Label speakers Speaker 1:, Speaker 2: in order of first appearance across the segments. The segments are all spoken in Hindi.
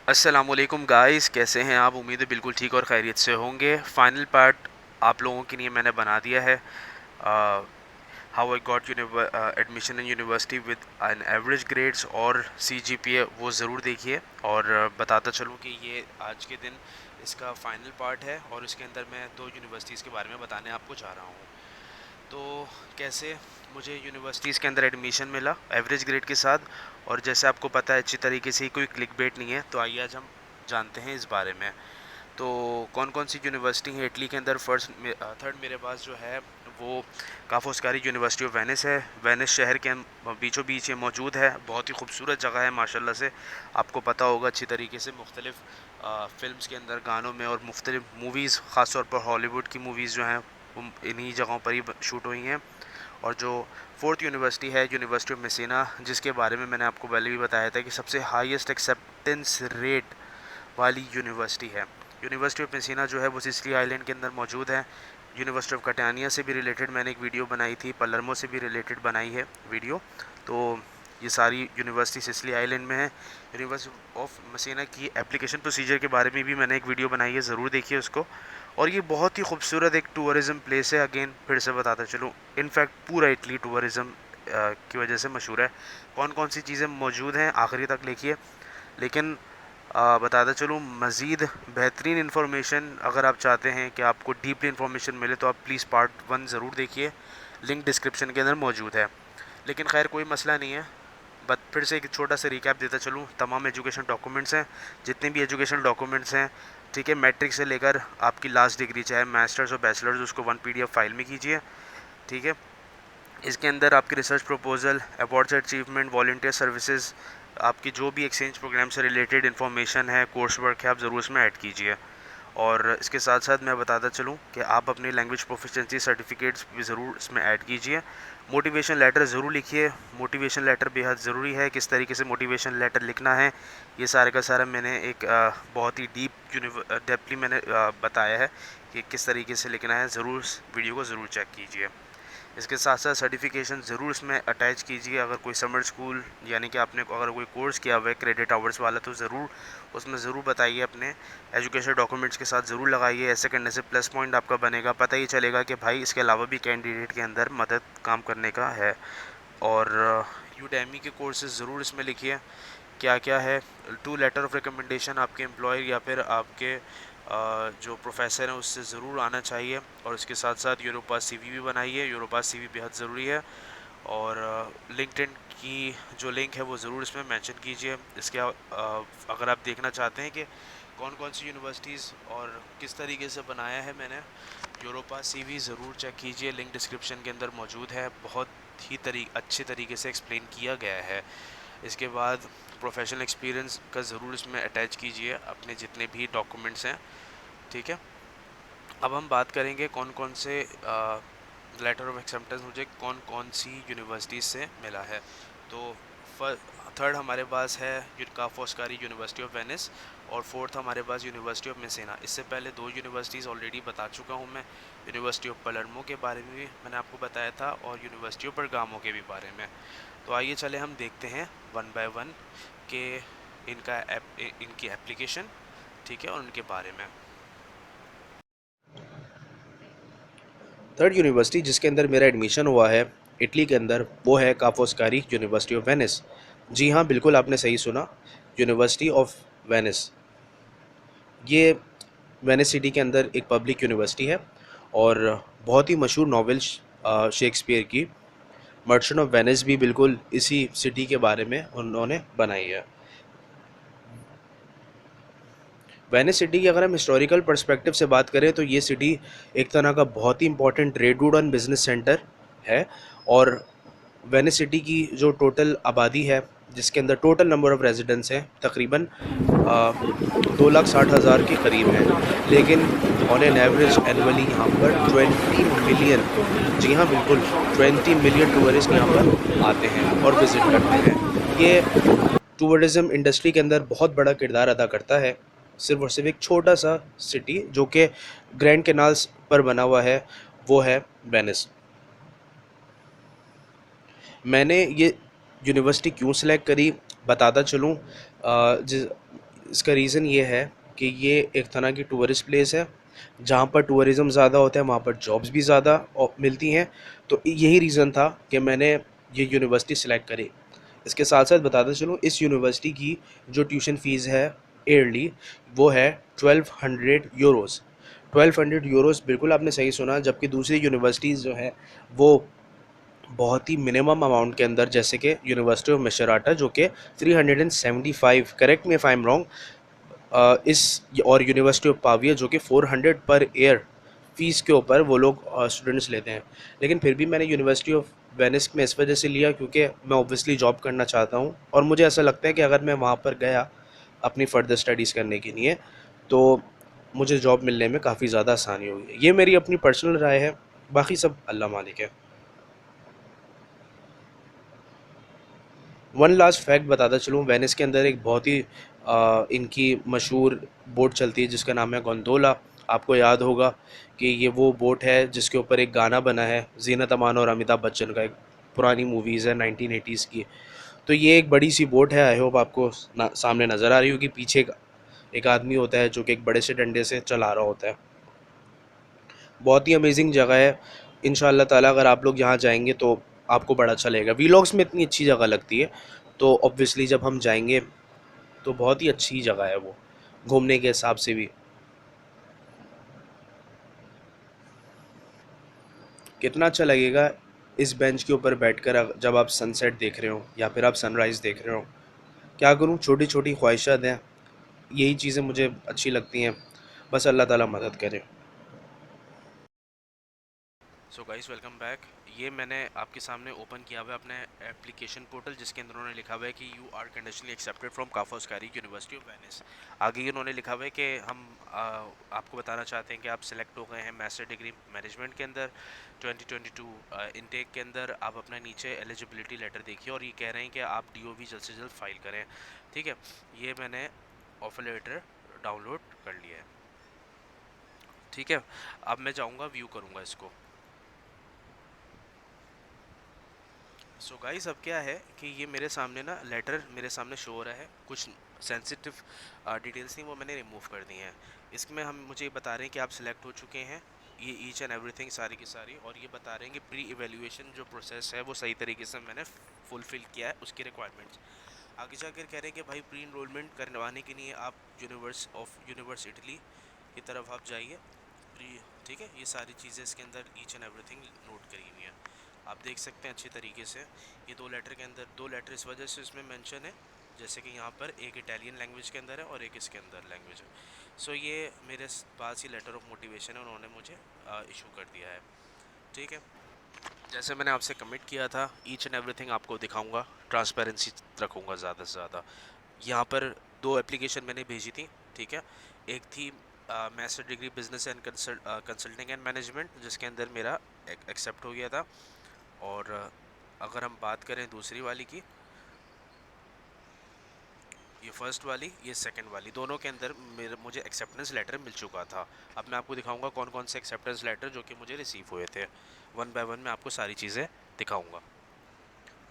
Speaker 1: अस्सलामुअलैकुम गाइस, कैसे हैं आप? उम्मीद है बिल्कुल ठीक और खैरियत से होंगे। फाइनल पार्ट आप लोगों के लिए मैंने बना दिया है। How I got admission in university with an average grades और सीजीपीए, वो ज़रूर देखिए। और बताता चलूँ कि ये आज के दिन इसका फाइनल पार्ट है और इसके अंदर मैं दो यूनिवर्सिटीज़ के बारे में बताने आपको जा रहा हूँ। तो कैसे मुझे यूनिवर्सिटीज़ के अंदर एडमिशन मिला एवरेज ग्रेड के साथ, और जैसे आपको पता है अच्छी तरीके से ही कोई क्लिक बेट नहीं है, तो आइए आज हम जानते हैं इस बारे में। तो कौन कौन सी यूनिवर्सिटी है इटली के अंदर? थर्ड मेरे पास जो है वो का फोस्कारी यूनिवर्सिटी ऑफ वेनिस है। वेनिस शहर के बीचों बीच ये मौजूद है। बहुत ही खूबसूरत जगह है माशाल्लाह से। आपको पता होगा अच्छी तरीके से मुख्तलिफ़ फ़िल्म्स के अंदर, गानों में और मुख्तलिफ़ मूवीज़, ख़ास तौर पर हॉलीवुड की मूवीज़ जो हैं वो इन्हीं जगहों पर ही शूट हुई हैं। और जो फोर्थ यूनिवर्सिटी है, यूनिवर्सिटी ऑफ मेसिना, जिसके बारे में मैंने आपको पहले भी बताया था कि सबसे हाईएस्ट एक्सेप्टेंस रेट वाली यूनिवर्सिटी है। यूनिवर्सिटी ऑफ मेसिना जो है वो सिसिली आइलैंड के अंदर मौजूद है। यूनिवर्सिटी ऑफ कटानिया से भी रिलेटेड मैंने एक वीडियो बनाई थी, पलर्मो से भी रिलेटेड बनाई है वीडियो। तो ये सारी यूनिवर्सिटी सिसिली आइलैंड में है। यूनिवर्सिटी ऑफ मेसिना की एप्लीकेशन प्रोसीजर के बारे में भी मैंने एक वीडियो बनाई है, ज़रूर देखिए उसको। और ये बहुत ही खूबसूरत एक टूरिज़म प्लेस है। अगेन फिर से बताता चलूँ, इनफैक्ट पूरा इटली टूरिज़म की वजह से मशहूर है। कौन कौन सी चीज़ें मौजूद हैं आखिरी तक लिखिए। लेकिन बताता चलूँ, मज़ीद बेहतरीन इन्फॉर्मेशन अगर आप चाहते हैं कि आपको डीपली इन्फॉर्मेशन मिले, तो आप प्लीज़ पार्ट 1 ज़रूर देखिए, लिंक डिस्क्रिप्शन के अंदर मौजूद है। लेकिन खैर कोई मसला नहीं है। बट फिर से एक छोटा सा रिकैप देता चलूँ। तमाम एजुकेशन डॉक्यूमेंट्स हैं, जितने भी एजुकेशन डॉक्यूमेंट्स हैं, ठीक है, मैट्रिक से लेकर आपकी लास्ट डिग्री, चाहे मास्टर्स और बैचलर्स, उसको 1 पीडीएफ फाइल में कीजिए, ठीक है। इसके अंदर आपकी research proposal, awards achievement, volunteer services, आपकी जो भी एक्सचेंज प्रोग्राम से रिलेटेड इन्फॉर्मेशन है, कोर्स वर्क है, आप ज़रूर इसमें ऐड कीजिए। और इसके साथ साथ मैं बताता चलूँ कि आप अपनी लैंग्वेज प्रोफिशिएंसी सर्टिफिकेट्स भी ज़रूर इसमें ऐड कीजिए। मोटिवेशन लेटर ज़रूर लिखिए। मोटिवेशन लेटर बेहद ज़रूरी है। किस तरीके से मोटिवेशन लेटर लिखना है, ये सारे का सारा मैंने एक बहुत ही डेप्ली मैंने बताया है कि किस तरीके से लिखना है। ज़रूर इस वीडियो को ज़रूर चेक कीजिए। इसके साथ साथ सर्टिफिकेशन ज़रूर इसमें अटैच कीजिए। अगर कोई समर स्कूल, यानी कि आपने अगर कोई कोर्स किया हुआ है क्रेडिट आवर्स वाला, तो ज़रूर उसमें ज़रूर बताइए, अपने एजुकेशन डॉक्यूमेंट्स के साथ ज़रूर लगाइए। ऐसे करने से प्लस पॉइंट आपका बनेगा, पता ही चलेगा कि भाई इसके अलावा भी कैंडिडेट के अंदर मदद काम करने का है। और यूडेमी के कोर्सेज ज़रूर इसमें लिखिए क्या क्या है। 2 लेटर ऑफ रिकमेंडेशन आपके एम्प्लॉयर या फिर आपके जो प्रोफेसर हैं उससे ज़रूर आना चाहिए। और उसके साथ साथ यूरोपास सीवी भी बनाइए। यूरोपास सीवी बेहद ज़रूरी है। और लिंक्डइन की जो लिंक है वो ज़रूर इसमें मेंशन कीजिए। अगर आप देखना चाहते हैं कि कौन कौन सी यूनिवर्सिटीज़ और किस तरीके से बनाया है मैंने यूरोपास सीवी, ज़रूर चेक कीजिए, लिंक डिस्क्रिप्शन के अंदर मौजूद है। बहुत ही अच्छे तरीके से एक्सप्लेन किया गया है। इसके बाद प्रोफेशनल एक्सपीरियंस का ज़रूर इसमें अटैच कीजिए, अपने जितने भी डॉक्यूमेंट्स हैं, ठीक है। अब हम बात करेंगे कौन कौन से लेटर ऑफ एक्सेप्टेंस मुझे कौन कौन सी यूनिवर्सिटीज़ से मिला है। तो थर्ड हमारे पास है का फोस्कारी यूनिवर्सिटी ऑफ वेनिस, और फोर्थ हमारे पास यूनिवर्सिटी ऑफ मेसिना। इससे पहले दो यूनिवर्सिटीज़ ऑलरेडी बता चुका हूँ मैं। यूनिवर्सिटी ऑफ पलर्मो के बारे में भी मैंने आपको बताया था, और यूनिवर्सिटी ऑफ बरगामो के भी बारे में। तो आइए चले हम देखते हैं वन बाय वन के इनकी एप्लीकेशन, ठीक है, और उनके बारे में।
Speaker 2: थर्ड यूनिवर्सिटी जिसके अंदर मेरा एडमिशन हुआ है इटली के अंदर, वो है का फोस्कारी यूनिवर्सिटी ऑफ वेनिस। जी हाँ, बिल्कुल आपने सही सुना, यूनिवर्सिटी ऑफ वेनिस। ये वेनिस सिटी के अंदर एक पब्लिक यूनिवर्सिटी है, और बहुत ही मशहूर नावल शेक्सपियर की मर्चेंट ऑफ वेनिस भी बिल्कुल इसी सिटी के बारे में उन्होंने बनाई है। वेनिस सिटी की अगर हम हिस्टोरिकल पर्सपेक्टिव से बात करें, तो ये सिटी एक तरह का बहुत ही important trade route and business centre है। और वेनिस सिटी की जो टोटल आबादी है, जिसके अंदर टोटल नंबर ऑफ़ रेजिडेंट्स हैं तकरीबन 2,60,000 के करीब है। लेकिन ऑन एन एवरेज एनुअली यहाँ पर 20 मिलियन, जी हाँ बिल्कुल, 20 मिलियन टूरिस्ट यहाँ पर आते हैं और विज़िट करते हैं। ये टूरिज़्म इंडस्ट्री के अंदर बहुत बड़ा किरदार अदा करता है। सिर्फ़ और सिर्फ एक छोटा सा सिटी जो कि ग्रैंड कैनाल्स पर बना हुआ है, वो है वेनिस। मैंने ये यूनिवर्सिटी क्यों सिलेक्ट करी बताता चलूँ। इसका रीज़न ये है कि ये एक तरह की टूरिस्ट प्लेस है, जहाँ पर टूरिज़्म ज़्यादा होता है, वहाँ पर जॉब्स भी ज़्यादा मिलती हैं। तो यही रीज़न था कि मैंने ये यूनिवर्सिटी सिलेक्ट करी। इसके साथ साथ बताता चलूँ, इस यूनिवर्सिटी की जो ट्यूशन फ़ीस है ईयरली, वो है 1200 यूरोज़। 1200 यूरोज़, बिल्कुल आपने सही सुना। जबकि दूसरी यूनिवर्सिटीज़ जो है वो बहुत ही मिनिमम अमाउंट के अंदर, जैसे कि यूनिवर्सिटी ऑफ मिशराटा जो कि 375, correct me if I am wrong, और यूनिवर्सिटी ऑफ पाविया जो कि 400 पर ईयर फ़ीस के ऊपर वो लोग स्टूडेंट्स लेते हैं। लेकिन फिर भी मैंने यूनिवर्सिटी ऑफ वेनिस में इस वजह से लिया क्योंकि मैं ऑब्वियसली जॉब करना चाहता हूँ, और मुझे ऐसा लगता है कि अगर मैं वहाँ पर गया अपनी फ़र्दर स्टडीज़ करने के लिए, तो मुझे जॉब मिलने में काफ़ी ज़्यादा आसानी होगी। ये मेरी अपनी पर्सनल राय है, बाकी सब अल्लाह मालिक है। वन लास्ट फैक्ट बताता चलूँ, वेनिस के अंदर एक बहुत ही इनकी मशहूर बोट चलती है जिसका नाम है गोंडोला। आपको याद होगा कि ये वो बोट है जिसके ऊपर एक गाना बना है, ज़ीनत अमान और अमिताभ बच्चन का, एक पुरानी मूवीज़ है 1980s की। तो ये एक बड़ी सी बोट है, आई होप आपको सामने नज़र आ रही होगी। पीछे एक आदमी होता है जो कि एक बड़े से डंडे से चला रहा होता है। बहुत ही अमेजिंग जगह है। इंशाअल्लाह ताला अगर आप लोग यहाँ जाएंगे तो आपको बड़ा अच्छा लगेगा। वीलॉग्स में इतनी अच्छी जगह लगती है, तो ऑब्वियसली जब हम जाएंगे तो बहुत ही अच्छी जगह है वो, घूमने के हिसाब से भी। कितना अच्छा लगेगा इस बेंच के ऊपर बैठकर जब आप सनसेट देख रहे हो या फिर आप सनराइज़ देख रहे हो। क्या करूँ, छोटी छोटी ख्वाहिशात हैं, यही चीज़ें मुझे अच्छी लगती हैं। बस अल्लाह ताला मदद करे।
Speaker 1: So guys, welcome back. ये मैंने आपके सामने ओपन किया हुआ है अपने एप्लीकेशन पोर्टल, जिसके अंदर उन्होंने लिखा हुआ है कि you are conditionally accepted from Ca' Foscari university of Venice. आगे उन्होंने लिखा हुआ है कि हम आपको बताना चाहते हैं कि आप सिलेक्ट हो गए हैं मास्टर डिग्री मैनेजमेंट के अंदर 2022 इनटेक के अंदर। आप अपना नीचे एलिजिबिलिटी लेटर देखिए और ये कह रहे हैं कि आप DOV जल्द से जल्द फाइल करें। ठीक है, ये मैंने ऑफर लेटर डाउनलोड कर लिया है। ठीक है, अब मैं जाऊँगा व्यू करूँगा इसको। सो गाइस, अब क्या है कि ये मेरे सामने ना लेटर मेरे सामने शो हो रहा है। कुछ सेंसिटिव डिटेल्स थी वो मैंने रिमूव कर दी हैं। इसमें हम मुझे ये बता रहे हैं कि आप सिलेक्ट हो चुके हैं, ये ईच एंड एवरीथिंग सारी की सारी। और ये बता रहे हैं कि प्री इवेल्युएशन जो प्रोसेस है वो सही तरीके से मैंने फुलफ़िल किया है उसकी रिक्वायरमेंट्स। आगे जाकर कह रहे हैं कि भाई प्री इनरोलमेंट करवाने के लिए आप यूनिवर्स इटली की तरफ आप जाइए। प्री, ठीक है, ये सारी चीज़ें इसके अंदर ईच एंड एवरीथिंग नोट करी हुई हैं, आप देख सकते हैं अच्छी तरीके से। ये दो लेटर के अंदर, दो लेटर इस वजह से इसमें मेंशन है, जैसे कि यहाँ पर एक इटालियन लैंग्वेज के अंदर है और एक इसके अंदर लैंग्वेज है। सो ये मेरे पास ही लेटर ऑफ मोटिवेशन है, उन्होंने मुझे इशू कर दिया है। ठीक है, जैसे मैंने आपसे कमिट किया था, ईच एंड एवरीथिंग आपको दिखाऊंगा, ट्रांसपेरेंसी रखूँगा ज़्यादा से ज़्यादा। यहाँ पर दो एप्लीकेशन मैंने भेजी थी। ठीक है, एक थी master degree business and consulting and management, जिसके अंदर मेरा एक्सेप्ट हो गया था। और अगर हम बात करें दूसरी वाली की, ये फर्स्ट वाली, ये सेकंड वाली, दोनों के अंदर मुझे एक्सेप्टेंस लेटर मिल चुका था। अब मैं आपको दिखाऊंगा कौन कौन से एक्सेप्टेंस लेटर जो कि मुझे रिसीव हुए थे। वन बाय वन मैं आपको सारी चीज़ें दिखाऊंगा।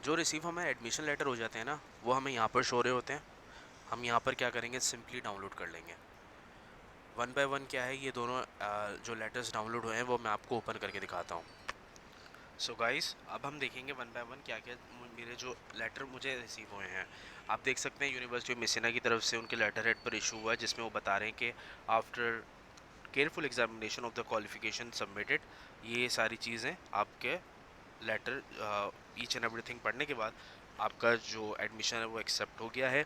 Speaker 1: जो रिसीव हमें एडमिशन लेटर हो जाते हैं ना, वो हमें यहाँ पर शो हो रहे होते हैं। हम यहाँ पर क्या करेंगे, सिंपली डाउनलोड कर लेंगे। वन बाय वन क्या है, ये दोनों जो लेटर्स डाउनलोड हुए हैं वो मैं आपको ओपन करके दिखाता हूँ। सो गाइस, अब हम देखेंगे वन बाय वन क्या क्या मेरे जो लेटर मुझे रिसीव हुए हैं। आप देख सकते हैं यूनिवर्सिटी ऑफ मिसिना की तरफ से उनके लेटर हेड पर इशू हुआ है, जिसमें वो बता रहे हैं कि after careful examination of the qualification submitted, ये सारी चीज़ें आपके लेटर ईच एंड एवरीथिंग पढ़ने के बाद आपका जो एडमिशन है वो एक्सेप्ट हो गया है।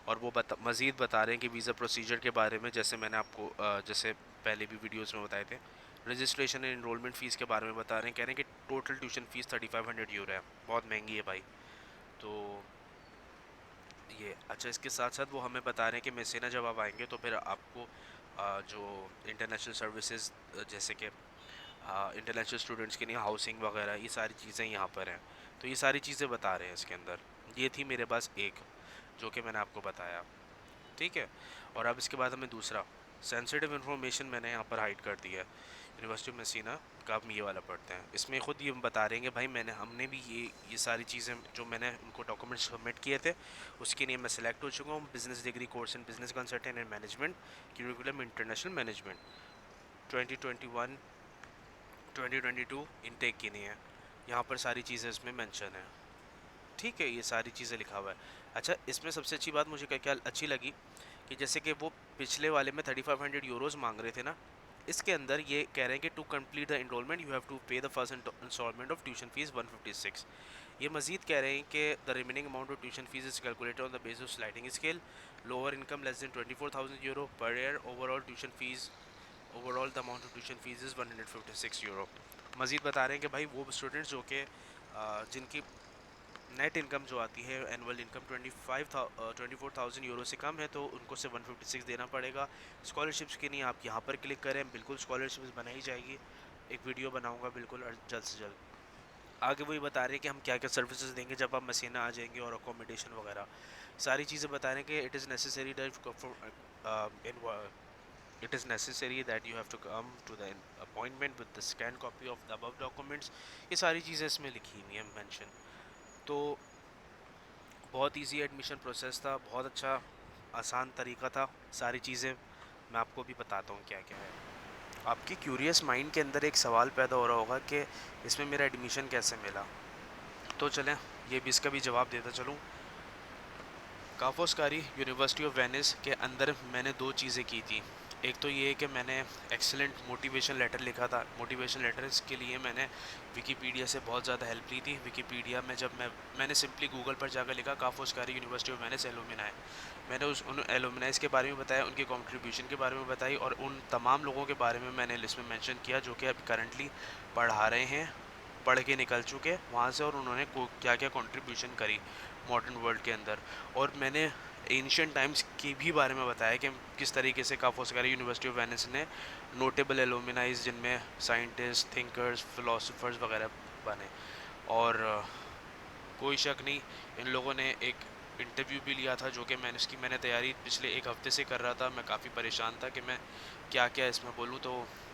Speaker 1: और वो मज़ीद बता रहे हैं कि वीज़ा प्रोसीजर के बारे में, जैसे मैंने आपको जैसे पहले भी वीडियोस में बताए थे, रजिस्ट्रेशन एंड इनरोलमेंट फ़ीस के बारे में बता रहे हैं। कह रहे हैं कि टोटल ट्यूशन फ़ीस 3500 यूरो है, बहुत महंगी है भाई। तो ये अच्छा, इसके साथ साथ वो हमें बता रहे हैं कि मेसेना जब आप आएंगे तो फिर आपको जो इंटरनेशनल सर्विसेज, जैसे कि इंटरनेशनल स्टूडेंट्स के लिए हाउसिंग वगैरह, ये सारी चीज़ें यहाँ पर हैं। तो ये सारी चीज़ें बता रहे हैं इसके अंदर। ये थी मेरे पास एक, जो कि मैंने आपको बताया। ठीक है, और अब इसके बाद हमें दूसरा, सेंसिटिव इन्फॉर्मेशन मैंने यहाँ पर हाइड कर दिया है, यूनिवर्सिटी ऑफ मेसीना का आप ये वाला पढ़ते हैं। इसमें ख़ुद ये बता रहे हैं कि भाई हमने भी ये सारी चीज़ें जो मैंने उनको डॉक्यूमेंट्स सबमिट किए थे उसके लिए मैं सिलेक्ट हो चुका हूँ। Business degree course in business consultant and management, curriculum international management, 2021 2022 intake की नहीं है। यहाँ पर सारी चीज़ें इसमें मेंशन है, ठीक है, ये सारी चीज़ें लिखा हुआ है। अच्छा, इसमें सबसे अच्छी बात मुझे क्या क्या अच्छी लगी कि जैसे कि वो पिछले वाले में 3500 यूरोज़ मांग रहे थे ना, इसके अंदर ये कह रहे हैं कि to complete the enrolment you have to pay the first instalment of tuition fees 156। ये मजीद कह रहे हैं कि the remaining amount of tuition fees is calculated on the basis of sliding scale, lower income less than 24,000 euro per year, overall the amount of tuition fees is 156 euro. Majid बता रहे हैं कि भाई वो स्टूडेंट्स जो कि जिनकी नेट इनकम जो आती है एनुअल इनकम 24,000 यूरो से कम है तो उनको से 156 देना पड़ेगा। स्कॉलरशिप्स के लिए आप यहाँ पर क्लिक करें, बिल्कुल स्कॉलरशिप्स बनाई जाएगी। एक वीडियो बनाऊँगा बिल्कुल जल्द से जल्द। आगे वही बता रहे हैं कि हम क्या क्या सर्विसेज देंगे जब आप मसीना आ जाएंगे और अकोमोडेशन वगैरह सारी चीज़ें बता रहे हैं कि it is necessary that you have to come to the appointment with the scan copy of the above documents. ये सारी चीज़ें इसमें लिखी हुई हैं मेंशन। तो बहुत इजी एडमिशन प्रोसेस था, बहुत अच्छा आसान तरीका था। सारी चीज़ें मैं आपको भी बताता हूँ क्या क्या है। आपकी क्यूरियस माइंड के अंदर एक सवाल पैदा हो रहा होगा कि इसमें मेरा एडमिशन कैसे मिला, तो चलें ये भी इसका भी जवाब देता चलूँ। का फॉस्कारी यूनिवर्सिटी ऑफ वेनिस के अंदर मैंने दो चीज़ें की थी। एक तो ये कि मैंने एक्सेलेंट मोटिवेशन लेटर लिखा था। मोटिवेशन लेटर के लिए मैंने विकीपीडिया से बहुत ज़्यादा हेल्प ली थी। विकीपीडिया में जब मैंने सिंपली गूगल पर जाकर लिखा का Foscari university of Venice alumni, मैंने उन एलुमिनाइज के बारे में बताया, उनके कंट्रीब्यूशन के बारे में बताई और उन तमाम लोगों के बारे में मैंने लिस्ट में मेंशन किया जो कि अभी करंटली पढ़ा रहे हैं, पढ़ के निकल चुके वहाँ से, और उन्होंने क्या क्या कंट्रीब्यूशन करी मॉडर्न वर्ल्ड के अंदर। और मैंने एंशियंट टाइम्स के भी बारे में बताया कि किस तरीके से का फॉस्कारी यूनिवर्सिटी ऑफ वेनिस ने नोटेबल एलुमिनाइज जिनमें साइंटिस्ट, थिंकर्स, फिलोसोफर्स वगैरह बने। और कोई शक नहीं, इन लोगों ने एक इंटरव्यू भी लिया था जो कि मैंने तैयारी पिछले एक हफ़्ते से कर रहा था। मैं काफ़ी परेशान था कि मैं क्या क्या इसमें बोलूँ। तो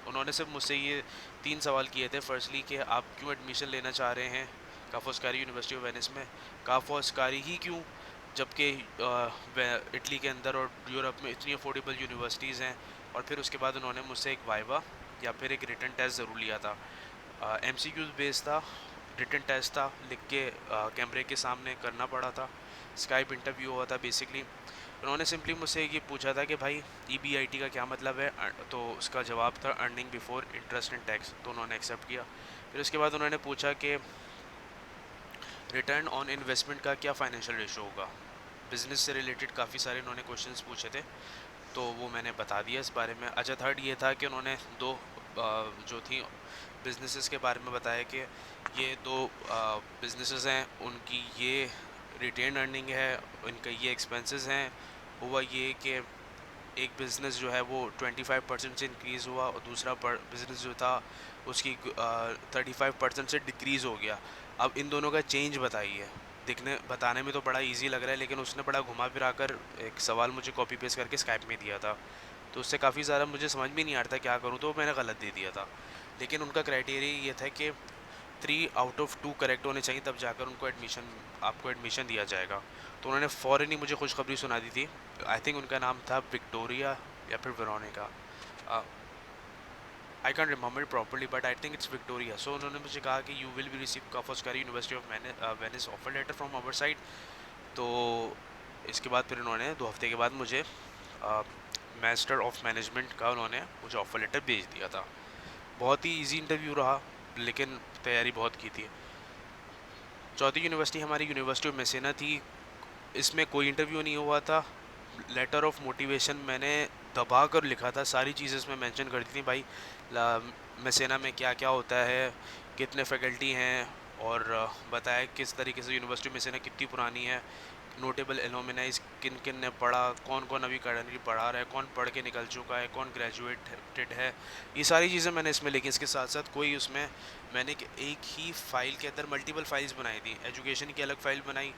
Speaker 1: उन्होंने सिर्फ मुझसे ये 3 सवाल किए थे। फर्स्टली कि आप क्यों एडमिशन लेना चाह रहे हैं का फॉस्कारी यूनिवर्सिटी ऑफ वेनिस में, का फॉस्कारी ही क्यों, जबकि इटली के अंदर और यूरोप में इतनी अफोर्डेबल यूनिवर्सिटीज़ हैं। और फिर उसके बाद उन्होंने मुझसे एक वाइवा या फिर एक रिटन टेस्ट ज़रूर लिया था। MCQs बेस्ड था, रिटन टेस्ट था, लिख के कैमरे के सामने करना पड़ा था, स्काइप इंटरव्यू हुआ था। बेसिकली उन्होंने सिंपली मुझसे ये पूछा था कि भाई EBIT का क्या मतलब है, तो उसका जवाब था earning before interest and tax, तो उन्होंने एक्सेप्ट किया। फिर उसके बाद उन्होंने पूछा कि रिटर्न ऑन इन्वेस्टमेंट का क्या फाइनेंशियल रेशो होगा। बिज़नेस से रिलेटेड काफ़ी सारे उन्होंने क्वेश्चंस पूछे थे, तो वो मैंने बता दिया इस बारे में। अच्छा, थर्ड ये था कि उन्होंने दो जो थी बिजनेसेस के बारे में बताया कि ये दो बिजनेसेस हैं, उनकी ये रिटेन अर्निंग है, उनका ये एक्सपेंसेस हैं। हुआ ये कि एक बिज़नेस जो है वो 25% से इंक्रीज़ हुआ और दूसरा बिज़नेस जो था उसकी 35% से डिक्रीज़ हो गया। अब इन दोनों का चेंज बताइए। बताने में तो बड़ा इजी लग रहा है, लेकिन उसने बड़ा घुमा फिरा कर एक सवाल मुझे कॉपी पेस्ट करके स्काइप में दिया था, तो उससे काफ़ी ज़्यादा मुझे समझ में नहीं आ रहा था क्या करूँ, तो मैंने गलत दे दिया था। लेकिन उनका क्राइटेरिया ये था कि 3 आउट ऑफ 2 करेक्ट होने चाहिए, तब जाकर आपको एडमिशन दिया जाएगा। तो उन्होंने फ़ौरन ही मुझे खुशखबरी सुना दी थी। आई थिंक उनका नाम था विक्टोरिया या फिर Veronica, I can remember properly but I think it's Victoria. So उन्होंने मुझे कहा कि you will be receive Ca' Foscari university of Venice offer letter from our side. तो इसके बाद फिर उन्होंने 2 हफ्ते के बाद मुझे मास्टर ऑफ मैनेजमेंट का उन्होंने मुझे ऑफर लेटर भेज दिया था। बहुत ही इजी इंटरव्यू रहा, लेकिन तैयारी बहुत की थी। चौथी यूनिवर्सिटी हमारी यूनिवर्सिटी ऑफ मेसेना थी। इसमें कोई इंटरव्यू नहीं हुआ था। लेटर ऑफ मोटिवेशन मैंने दबा कर लिखा था, सारी चीज़ें इसमें मेंशन कर दी थी। भाई मेसेना में क्या क्या होता है, कितने फैकल्टी हैं, और बताया किस तरीके से यूनिवर्सिटी मेसेना कितनी पुरानी है, नोटेबल एलुमनाइज किन किन ने पढ़ा, कौन कौन अभी करंटली पढ़ा रहा है, कौन पढ़ के निकल चुका है, कौन ग्रेजुएटेड है। ये सारी चीज़ें मैंने इसमें लिखी। इसके साथ साथ कोई उसमें मैंने एक ही फ़ाइल के अंदर मल्टीपल फाइल्स बनाई थी। एजुकेशन की अलग फ़ाइल बनाई,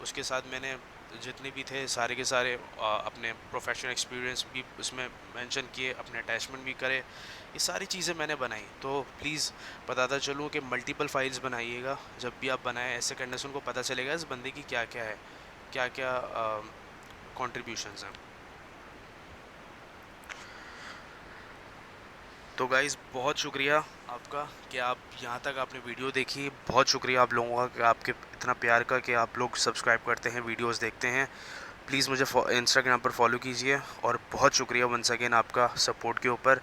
Speaker 1: उसके साथ मैंने जितने भी थे सारे के सारे अपने प्रोफेशनल एक्सपीरियंस भी उसमें मेंशन किए, अपने अटैचमेंट भी करे, ये सारी चीज़ें मैंने बनाई। तो प्लीज़ बताता चलूँ कि मल्टीपल फाइल्स बनाइएगा, जब भी आप बनाएं ऐसे करने से उनको पता चलेगा इस बंदे की क्या क्या है, क्या क्या कॉन्ट्रीब्यूशंस हैं। तो गाइज़ बहुत शुक्रिया आपका कि आप यहाँ तक आपने वीडियो देखी। बहुत शुक्रिया आप लोगों का कि आपके इतना प्यार का कि आप लोग सब्सक्राइब करते हैं, वीडियोस देखते हैं। प्लीज़ मुझे इंस्टाग्राम पर फॉलो कीजिए। और बहुत शुक्रिया वंस अगेन आपका सपोर्ट के ऊपर।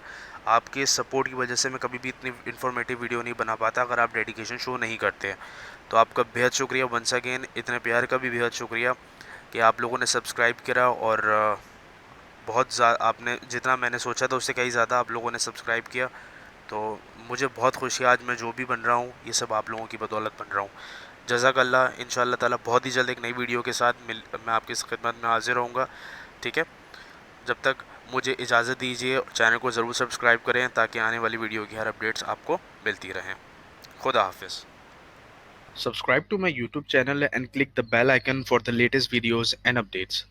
Speaker 1: आपके सपोर्ट की वजह से मैं कभी भी इतनी इन्फॉर्मेटिव वीडियो नहीं बना पाता अगर आप डेडिकेशन शो नहीं करते हैं। तो आपका बेहद शुक्रिया वंस अगेन, इतने प्यार का भी बेहद शुक्रिया कि आप लोगों ने सब्सक्राइब करा। और बहुत आपने जितना मैंने सोचा था उससे कहीं ज़्यादा आप लोगों ने सब्सक्राइब किया। तो मुझे बहुत खुशी है, आज मैं जो भी बन रहा हूँ ये सब आप लोगों की बदौलत बन रहा हूँ। जज़ाकल्लाह। इंशाअल्लाह ताला बहुत ही जल्द एक नई वीडियो के साथ मैं आपकी इस खिदमत में हाजिर रहूँगा। ठीक है, जब तक मुझे इजाज़त दीजिए, चैनल को ज़रूर सब्सक्राइब करें ताकि आने वाली वीडियो की हर अपडेट्स आपको मिलती रहें। खुदा हाफिज़। Subscribe to my YouTube channel and click the bell icon for the latest videos and updates.